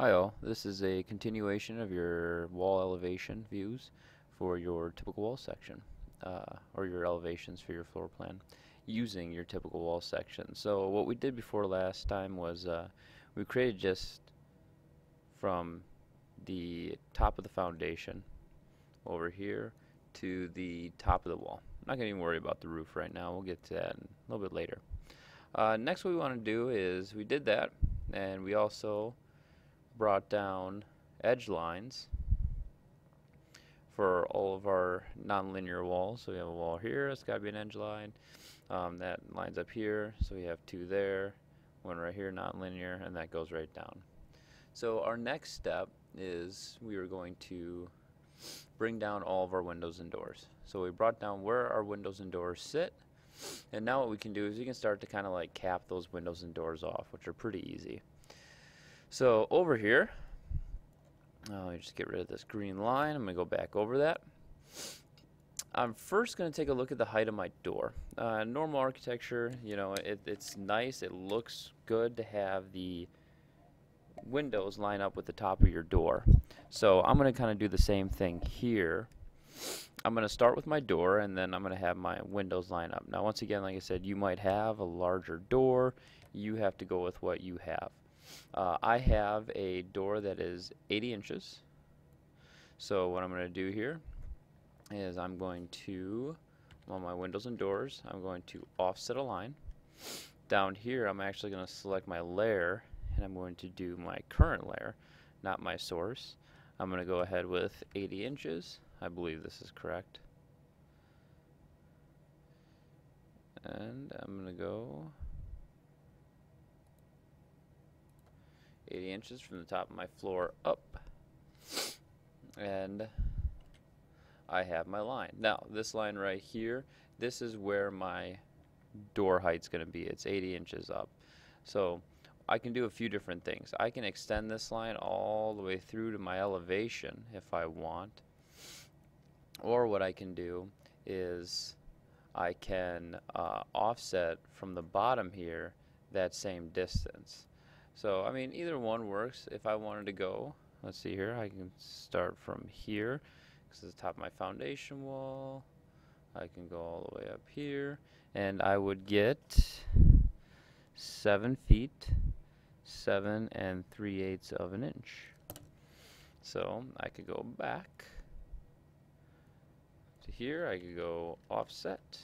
Hi all, this is a continuation of your wall elevation views for your typical wall section, or your elevations for your floor plan using your typical wall section. So what we did before last time was we created just from the top of the foundation over here to the top of the wall. I'm not going to even worry about the roof right now, we'll get to that a little bit later. Next what we want to do is we did that, and we also brought down edge lines for all of our nonlinear walls. So we have a wall here, it's got to be an edge line. That lines up here, so we have two there, one right here, nonlinear, and that goes right down. So our next step is we are going to bring down all of our windows and doors. So we brought down where our windows and doors sit, and now what we can do is we can start to kind of like cap those windows and doors off, which are pretty easy. So over here, let me just get rid of this green line. I'm going to go back over that. I'm first going to take a look at the height of my door. Normal architecture, you know, it's nice. It looks good to have the windows line up with the top of your door. So I'm going to kind of do the same thing here. I'm going to start with my door, and then I'm going to have my windows line up. Now, once again, like I said, you might have a larger door. You have to go with what you have. I have a door that is 80 inches. So what I'm going to do here is I'm going to, on my windows and doors, I'm going to offset a line. Down here, I'm actually going to select my layer, and I'm going to do my current layer, not my source. I'm going to go ahead with 80 inches. I believe this is correct. And I'm going to go 80 inches from the top of my floor up, and I have my line. Now this line right here, this is where my door height's going to be. It's 80 inches up. So I can do a few different things. I can extend this line all the way through to my elevation if I want, or what I can do is I can offset from the bottom here that same distance. So, I mean, either one works. If I wanted to go, let's see here, I can start from here, because it's the top of my foundation wall. I can go all the way up here, and I would get 7 feet, 7 3/8 of an inch. So, I could go back to here, I could go offset.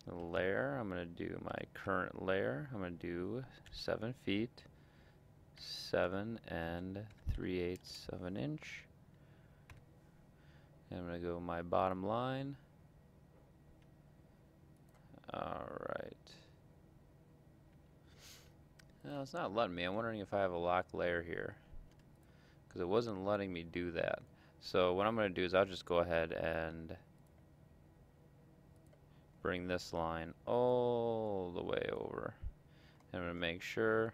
Layer, I'm going to do my current layer. I'm going to do 7 feet, 7 3/8 of an inch. And I'm going to go my bottom line. Alright. No, it's not letting me. I'm wondering if I have a lock layer here, because it wasn't letting me do that. So what I'm going to do is I'll just go ahead and bring this line all the way over. And I'm going to make sure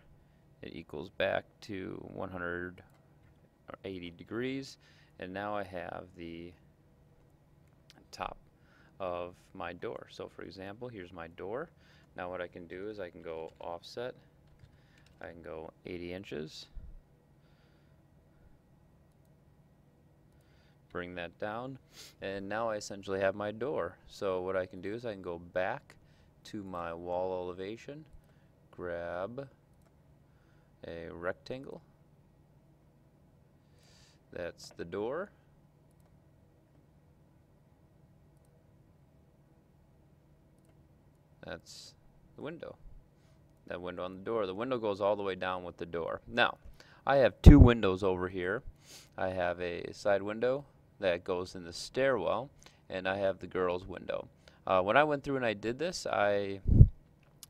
it equals back to 180 degrees. And now I have the top of my door. So for example, here's my door. Now what I can do is I can go offset. I can go 80 inches. Bring that down, and now I essentially have my door. So what I can do is I can go back to my wall elevation, grab a rectangle, that's the door, that's the window, that window on the door. The window goes all the way down with the door. Now I have two windows over here. I have a side window that goes in the stairwell, and I have the girls' window. When I went through and I did this, I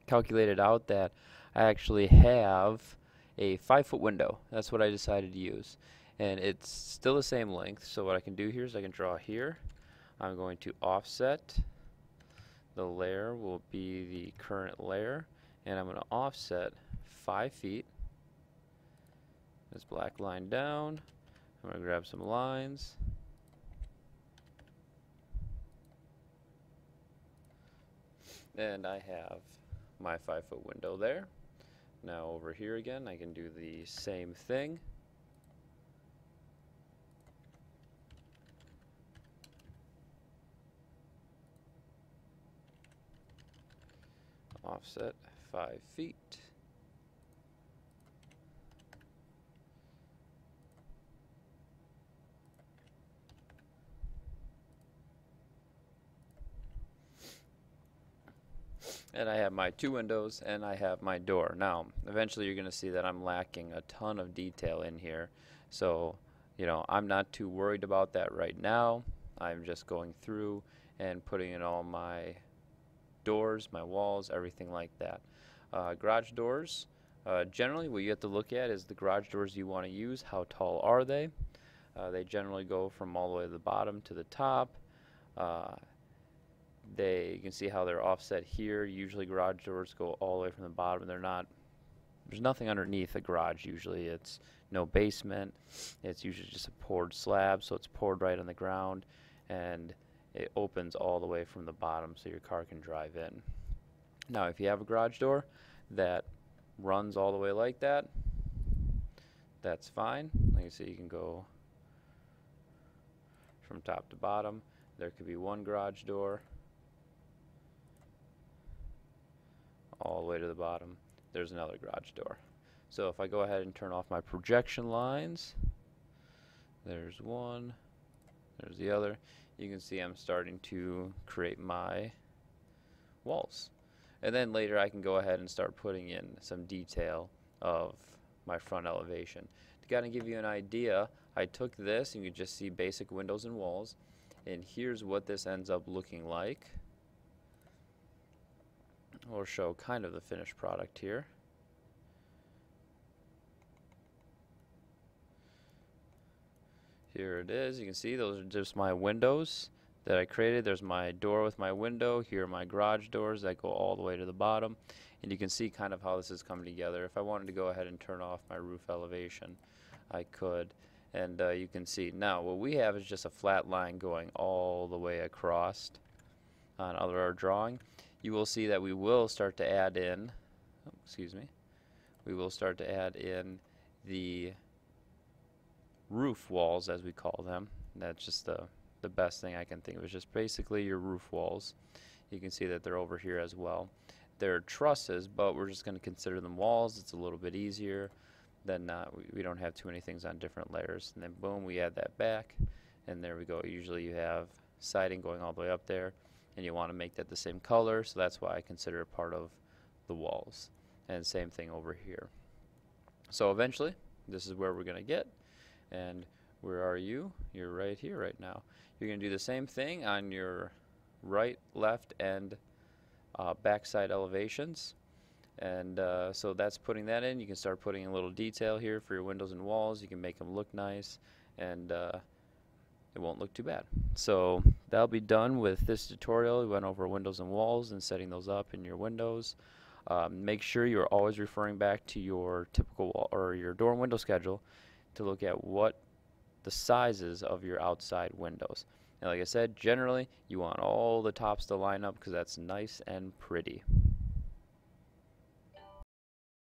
calculated out that I actually have a 5-foot window. That's what I decided to use, and it's still the same length. So what I can do here is I can draw here. I'm going to offset. The layer will be the current layer, and I'm going to offset 5 feet. This black line down. I'm going to grab some lines. And I have my 5-foot window there. Now over here again, I can do the same thing. Offset 5 feet. And I have my 2 windows and I have my door. Now, eventually you're going to see that I'm lacking a ton of detail in here. So, you know, I'm not too worried about that right now. I'm just going through and putting in all my doors, my walls, everything like that. Garage doors, generally what you have to look at is the garage doors you want to use. How tall are they? They generally go from all the way to the bottom to the top. You can see how they're offset here. Usually garage doors go all the way from the bottom. There's nothing underneath a garage usually. It's no basement. It's usually just a poured slab, so it's poured right on the ground, and it opens all the way from the bottom so your car can drive in. Now, if you have a garage door that runs all the way like that, that's fine. Like I said, you can go from top to bottom. There could be one garage door all the way to the bottom. There's another garage door. So if I go ahead and turn off my projection lines, there's one, there's the other. You can see I'm starting to create my walls. And then later I can go ahead and start putting in some detail of my front elevation. To kind of give you an idea, I took this and you can just see basic windows and walls, and here's what this ends up looking like. We'll show kind of the finished product here. Here it is. You can see those are just my windows that I created. There's my door with my window. Here are my garage doors that go all the way to the bottom. And you can see kind of how this is coming together. If I wanted to go ahead and turn off my roof elevation, I could. And you can see now what we have is just a flat line going all the way across on our drawing. You will see that we will start to add in, we will start to add in the roof walls, as we call them. That's just the best thing I can think of. It's just basically your roof walls. You can see that they're over here as well. They're trusses, but we're just going to consider them walls. It's a little bit easier than we don't have too many things on different layers. And then boom, we add that back, and there we go. Usually you have siding going all the way up there, and you want to make that the same color, so that's why I consider it part of the walls. And same thing over here. So eventually, this is where we're going to get. And where are you? You're right here right now. You're going to do the same thing on your right, left, and backside elevations. And so that's putting that in. You can start putting in a little detail here for your windows and walls. You can make them look nice, and it won't look too bad. So that'll be done with this tutorial. We went over windows and walls and setting those up in your windows. Make sure you're always referring back to your typical wall or your door and window schedule to look at what the sizes of your outside windows. And like I said, generally you want all the tops to line up because that's nice and pretty.